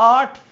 8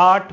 8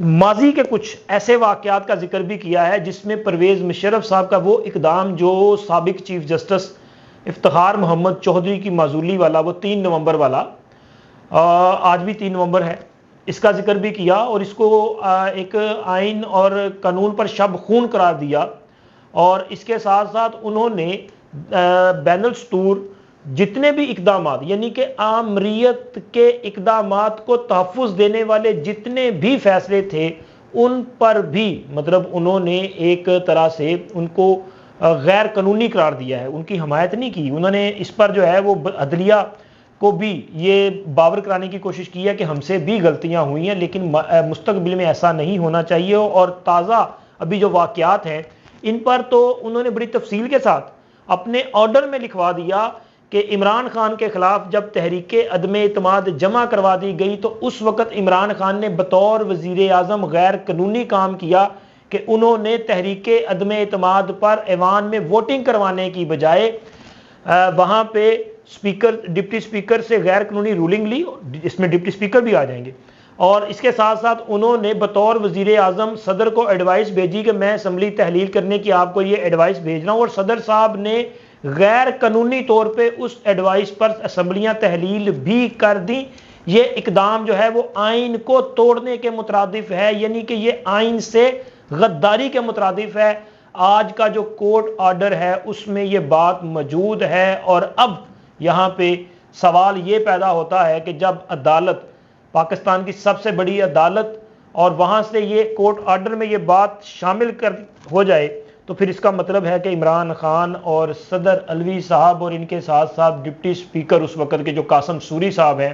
ماضی کے کچھ ایسے واقعات کا ذکر بھی کیا ہے جس میں پرویز مشرف صاحب کا وہ اقدام جو سابق چیف جسٹس افتخار محمد چودھری کی معزولی والا، وہ 3 نومبر والا، آج بھی 3 نومبر ہے، اس کا ذکر بھی کیا اور اس کو ایک آئین اور قانون پر شب خون قرار دیا، اور اس کے ساتھ ساتھ انہوں نے بین السطور جتنے بھی اقدامات، یعنی کہ آمریت کے اقدامات کو تحفظ دینے والے جتنے بھی فیصلے تھے ان پر بھی مطلب انہوں نے ایک طرح سے ان کو غیر قانونی قرار دیا ہے، ان کی حمایت نہیں کی۔ انہوں نے اس پر جو ہے وہ عدلیہ کو بھی یہ باور کرانے کی کوشش کی ہے کہ ہم سے بھی غلطیاں ہوئی ہیں، لیکن مستقبل میں ایسا نہیں ہونا چاہیے۔ اور تازہ ابھی جو واقعات ہیں ان پر تو انہوں نے بڑی تفصیل کے ساتھ اپنے آرڈر میں لکھوا دیا کہ عمران خان کے خلاف جب تحریک عدم اعتماد جمع کروا دی گئی تو اس وقت عمران خان نے بطور وزیر اعظم غیر قانونی کام کیا کہ انہوں نے تحریک عدم اعتماد پر ایوان میں ووٹنگ کروانے کی بجائے وہاں پہ ڈپٹی سپیکر سے غیر قانونی رولنگ لی، اس میں ڈپٹی سپیکر بھی آ جائیں گے، اور اس کے ساتھ ساتھ انہوں نے بطور وزیر اعظم صدر کو ایڈوائس بھیجی کہ میں اسمبلی تحلیل کرنے کی آپ کو یہ ایڈوائس بھیج رہا ہوں، اور صدر صاحب نے غیر قانونی طور پہ اس ایڈوائس پر اسمبلیاں تحلیل بھی کر دیں۔ یہ اقدام جو ہے وہ آئین کو توڑنے کے مترادف ہے، یعنی کہ یہ آئین سے غداری کے مترادف ہے۔ آج کا جو کورٹ آرڈر ہے اس میں یہ بات موجود ہے، اور اب یہاں پہ سوال یہ پیدا ہوتا ہے کہ جب عدالت، پاکستان کی سب سے بڑی عدالت، اور وہاں سے یہ کورٹ آرڈر میں یہ بات شامل ہو جائے تو پھر اس کا مطلب ہے کہ عمران خان اور صدر علوی صاحب اور ان کے ساتھ ساتھ ڈپٹی سپیکر اس وقت کے جو قاسم سوری صاحب ہیں،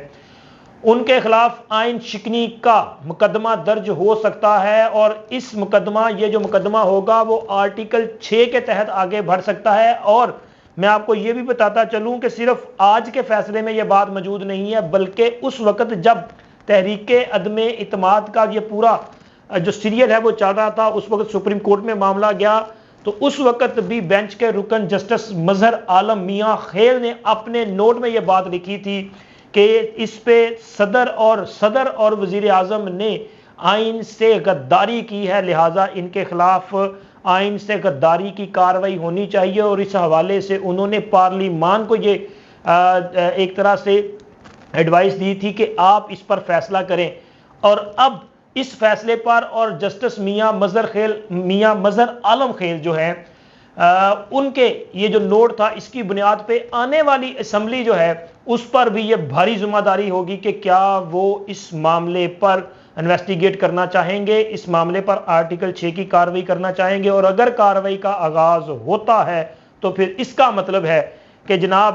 ان کے خلاف آئین شکنی کا مقدمہ درج ہو سکتا ہے، اور اس مقدمہ، یہ جو مقدمہ ہوگا وہ آرٹیکل 6 کے تحت آگے بڑھ سکتا ہے۔ اور میں آپ کو یہ بھی بتاتا چلوں کہ صرف آج کے فیصلے میں یہ بات موجود نہیں ہے، بلکہ اس وقت جب تحریک عدم اعتماد کا یہ پورا جو سیریل ہے وہ چل رہا تھا، اس وقت سپریم کورٹ میں معاملہ گیا تو اس وقت بھی بینچ کے رکن جسٹس مظہر عالم میاں خیل نے اپنے نوٹ میں یہ بات لکھی تھی کہ اس پہ صدر اور وزیر اعظم نے آئین سے غداری کی ہے، لہٰذا ان کے خلاف آئین سے غداری کی کارروائی ہونی چاہیے، اور اس حوالے سے انہوں نے پارلیمان کو یہ ایک طرح سے ایڈوائس دی تھی کہ آپ اس پر فیصلہ کریں۔ اور اب اس فیصلے پر اور جسٹس میاں مظہر عالم خیل جو ہیں ان کے یہ جو نوٹ تھا، اس کی بنیاد پہ آنے والی اسمبلی جو ہے اس پر بھی یہ بھاری ذمہ داری ہوگی کہ کیا وہ اس معاملے پر انویسٹیگیٹ کرنا چاہیں گے، اس معاملے پر آرٹیکل 6 کی کارروائی کرنا چاہیں گے، اور اگر کارروائی کا آغاز ہوتا ہے تو پھر اس کا مطلب ہے کہ جناب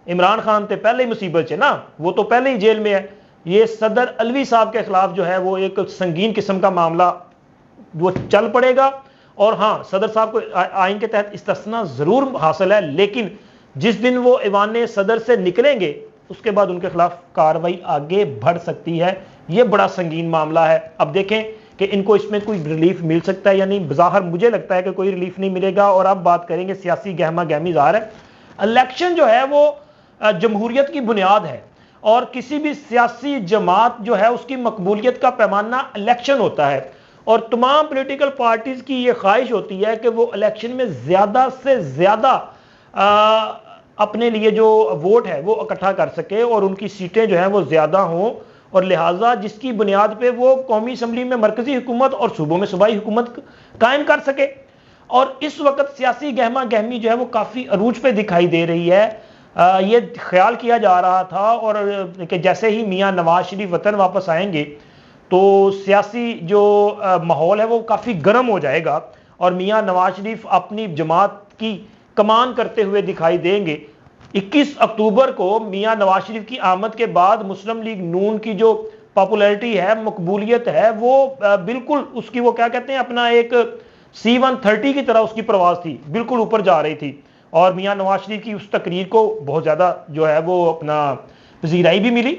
عمران خان تے پہلے ہی مصیبت سے نا، وہ تو پہلے ہی جیل میں ہے، یہ صدر علوی صاحب کے خلاف جو ہے وہ ایک سنگین قسم کا معاملہ وہ چل پڑے گا۔ اور ہاں، صدر صاحب کو آئین کے تحت استثناء ضرور حاصل ہے، لیکن جس دن وہ ایوان صدر سے نکلیں گے اس کے بعد ان کے خلاف کارروائی آگے بڑھ سکتی ہے۔ یہ بڑا سنگین معاملہ ہے۔ اب دیکھیں کہ ان کو اس میں کوئی ریلیف مل سکتا ہے یا نہیں۔ بظاہر مجھے لگتا ہے کہ کوئی ریلیف نہیں ملے گا۔ اور اب بات کریں گے سیاسی گہما گہمی، ظاہر ہے الیکشن جو ہے وہ جمہوریت کی بنیاد ہے، اور کسی بھی سیاسی جماعت جو ہے اس کی مقبولیت کا پیمانہ الیکشن ہوتا ہے، اور تمام پولیٹیکل پارٹیز کی یہ خواہش ہوتی ہے کہ وہ الیکشن میں زیادہ سے زیادہ اپنے لیے جو ووٹ ہے وہ اکٹھا کر سکے اور ان کی سیٹیں جو ہیں وہ زیادہ ہوں، اور لہٰذا جس کی بنیاد پہ وہ قومی اسمبلی میں مرکزی حکومت اور صوبوں میں صوبائی حکومت قائم کر سکے۔ اور اس وقت سیاسی گہما گہمی جو ہے وہ کافی عروج پہ دکھائی دے رہی ہے۔ یہ خیال کیا جا رہا تھا اور کہ جیسے ہی میاں نواز شریف وطن واپس آئیں گے تو سیاسی جو ماحول ہے وہ کافی گرم ہو جائے گا، اور میاں نواز شریف اپنی جماعت کی کمان کرتے ہوئے دکھائی دیں گے۔ 21 اکتوبر کو میاں نواز شریف کی آمد کے بعد مسلم لیگ نون کی جو پاپولیرٹی ہے، مقبولیت ہے، وہ بالکل اس کی وہ کیا کہتے ہیں اپنا ایک C-130 کی طرح اس کی پرواز تھی، بالکل اوپر جا رہی تھی، اور میاں نواز شریف کی اس تقریر کو بہت زیادہ جو ہے وہ اپنا پذیرائی بھی ملی۔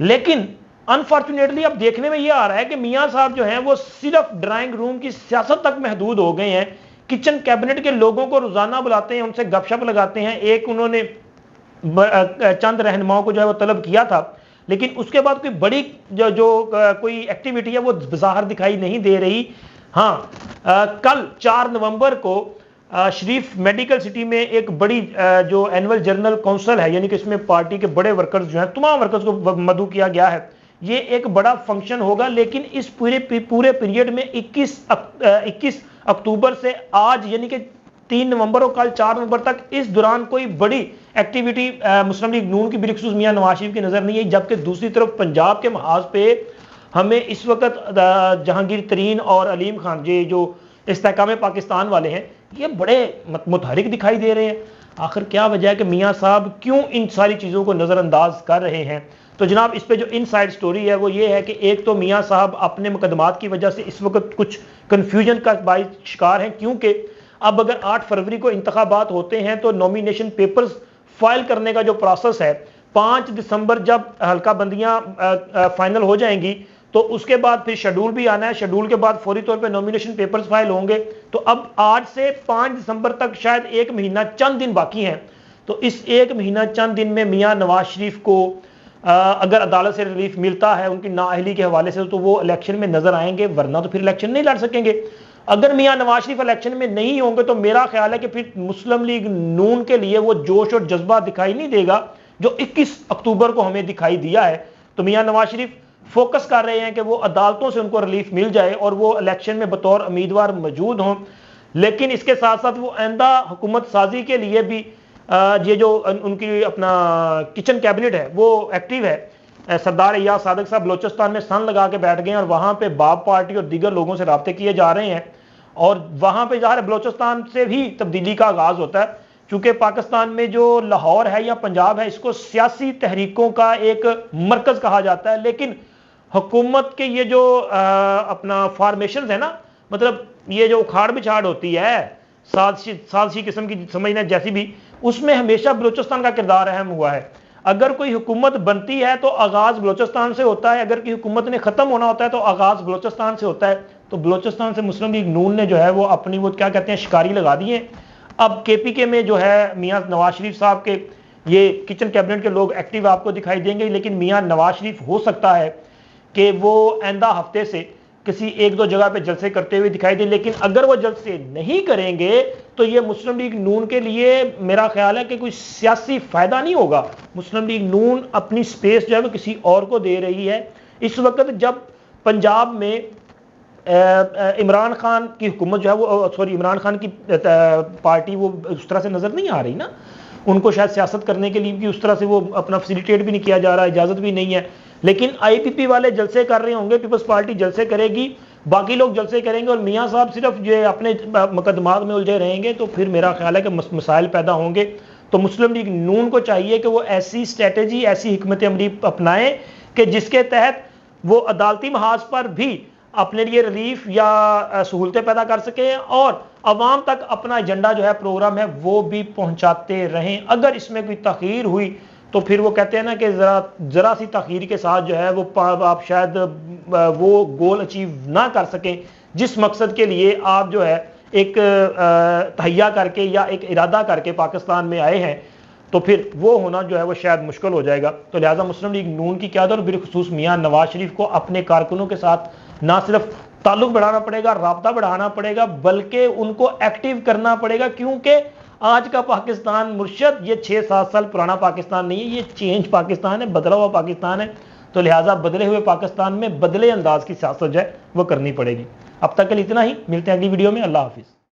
لیکن انفارچونیٹلی اب دیکھنے میں یہ آ رہا ہے کہ میاں صاحب جو ہیں وہ صرف ڈرائنگ روم کی سیاست تک محدود ہو گئے ہیں، کچن کیبنٹ کے لوگوں کو روزانہ بلاتے ہیں، ان سے گپ شپ لگاتے ہیں۔ ایک انہوں نے چند رہنماؤں کو جو ہے وہ طلب کیا تھا، لیکن اس کے بعد کوئی بڑی جو کوئی ایکٹیویٹی ہے وہ بظاہر دکھائی نہیں دے رہی. ہاں کل 4 نومبر کو شریف میڈیکل سٹی میں ایک بڑی جو اینول جنرل کونسل ہے، یعنی کہ اس میں پارٹی کے بڑے ورکرز جو ہیں تمام ورکرز کو مدعو کیا گیا ہے. یہ ایک بڑا فنکشن ہوگا، لیکن اس پورے پیریڈ میں 21 اکتوبر سے آج یعنی کہ 3 نومبر اور کل 4 نومبر تک اس دوران کوئی بڑی ایکٹیویٹی مسلم لیگ نون کی بالخصوص میاں نواز شریف کی نظر نہیں ہے. جبکہ دوسری طرف پنجاب کے محاذ پہ ہمیں اس وقت جہانگیر ترین اور علیم خان جی جو استحکام پاکستان والے ہیں یہ بڑے متحرک دکھائی دے رہے ہیں. آخر کیا وجہ ہے کہ میاں صاحب کیوں ان ساری چیزوں کو نظر انداز کر رہے ہیں؟ تو جناب اس پہ جو ان سائڈ سٹوری ہے وہ یہ ہے کہ ایک تو میاں صاحب اپنے مقدمات کی وجہ سے اس وقت کچھ کنفیوژن کا باعث شکار ہیں، کیونکہ اب اگر 8 فروری کو انتخابات ہوتے ہیں تو نومینیشن پیپرز فائل کرنے کا جو پروسیس ہے 5 دسمبر جب حلقہ بندیاں فائنل ہو جائیں گی تو اس کے بعد پھر شیڈول بھی آنا ہے. شیڈول کے بعد فوری طور پہ نومینیشن پیپرز فائل ہوں گے. تو اب آج سے 5 دسمبر تک شاید 1 مہینہ چند دن باقی ہیں. تو اس 1 مہینہ چند دن میں میاں نواز شریف کو اگر عدالت سے ریلیف ملتا ہے ان کی نااہلی کے حوالے سے تو وہ الیکشن میں نظر آئیں گے، ورنہ تو پھر الیکشن نہیں لڑ سکیں گے. اگر میاں نواز شریف الیکشن میں نہیں ہوں گے تو میرا خیال ہے کہ پھر مسلم لیگ نون کے لیے وہ جوش اور جذبہ دکھائی نہیں دے گا جو 21 اکتوبر کو ہمیں دکھائی دیا ہے. تو میاں نواز شریف فوکس کر رہے ہیں کہ وہ عدالتوں سے ان کو ریلیف مل جائے اور وہ الیکشن میں بطور امیدوار موجود ہوں. لیکن اس کے ساتھ ساتھ وہ آئندہ حکومت سازی کے لیے بھی یہ جو ان کی اپنا کچن کیبنٹ ہے وہ ایکٹیو ہے. سردار ایاز صادق صاحب بلوچستان میں سن لگا کے بیٹھ گئے ہیں اور وہاں پہ باب پارٹی اور دیگر لوگوں سے رابطے کیے جا رہے ہیں. اور وہاں پہ ظاہر بلوچستان سے بھی تبدیلی کا آغاز ہوتا ہے، چونکہ پاکستان میں جو لاہور ہے یا پنجاب ہے اس کو سیاسی تحریکوں کا ایک مرکز کہا جاتا ہے. لیکن حکومت کے یہ جو اپنا فارمیشنز ہے نا، مطلب یہ جو اکھاڑ بچھاڑ ہوتی ہے سازشی قسم کی سمجھنا جیسی بھی، اس میں ہمیشہ بلوچستان کا کردار اہم ہوا ہے. اگر کوئی حکومت بنتی ہے تو آغاز بلوچستان سے ہوتا ہے، اگر کوئی حکومت نے ختم ہونا ہوتا ہے تو آغاز بلوچستان سے ہوتا ہے. تو بلوچستان سے مسلم لیگ نون نے جو ہے وہ اپنی وہ کیا کہتے ہیں شکاری لگا دی ہے. اب کے پی کے میں جو ہے میاں نواز شریف صاحب کے یہ کچن کیبنٹ کے لوگ ایکٹیو آپ کو دکھائی دیں گے، لیکن میاں نواز شریف ہو سکتا ہے کہ وہ آئندہ ہفتے سے کسی 1-2 جگہ پہ جلسے کرتے ہوئے دکھائی دیں. لیکن اگر وہ جلسے نہیں کریں گے تو یہ مسلم لیگ نون کے لیے میرا خیال ہے کہ کوئی سیاسی فائدہ نہیں ہوگا. مسلم لیگ نون اپنی سپیس جو ہے وہ کسی اور کو دے رہی ہے اس وقت جب پنجاب میں عمران خان کی حکومت جو ہے وہ عمران خان کی پارٹی وہ اس طرح سے نظر نہیں آ رہی نا. ان کو شاید سیاست کرنے کے لیے بھی اس طرح سے وہ اپنا فیسیلیٹیٹ بھی نہیں کیا جا رہا، اجازت بھی نہیں ہے. لیکن آئی پی پی والے جلسے کر رہے ہوں گے، پیپلز پارٹی جلسے کرے گی، باقی لوگ جلسے کریں گے اور میاں صاحب صرف جو اپنے مقدمات میں الجھے رہیں گے تو پھر میرا خیال ہے کہ مسائل پیدا ہوں گے. تو مسلم لیگ نون کو چاہیے کہ وہ ایسی اسٹریٹجی، ایسی حکمت عملی اپنائیں کہ جس کے تحت وہ عدالتی محاذ پر بھی اپنے لیے ریلیف یا سہولتیں پیدا کر سکیں اور عوام تک اپنا ایجنڈا جو ہے پروگرام ہے وہ بھی پہنچاتے رہیں. اگر اس میں کوئی تاخیر ہوئی تو پھر وہ کہتے ہیں نا کہ ذرا سی تاخیر کے ساتھ جو ہے وہ آپ شاید وہ گول اچیو نہ کر سکیں جس مقصد کے لیے آپ جو ہے ایک تہیہ کر کے یا ایک ارادہ کر کے پاکستان میں آئے ہیں. تو پھر وہ ہونا جو ہے وہ شاید مشکل ہو جائے گا. تو لہٰذا مسلم لیگ نون کی قیادت اور بالخصوص میاں نواز شریف کو اپنے کارکنوں کے ساتھ نہ صرف تعلق بڑھانا پڑے گا، رابطہ بڑھانا پڑے گا، بلکہ ان کو ایکٹیو کرنا پڑے گا. کیونکہ آج کا پاکستان مرشد یہ 6-7 سال پرانا پاکستان نہیں ہے، یہ چینج پاکستان ہے، بدلا ہوا پاکستان ہے. تو لہٰذا بدلے ہوئے پاکستان میں بدلے انداز کی سیاست جو ہے وہ کرنی پڑے گی. اب تک کے لیے اتنا ہی، ملتے ہیں اگلی ویڈیو میں. اللہ حافظ.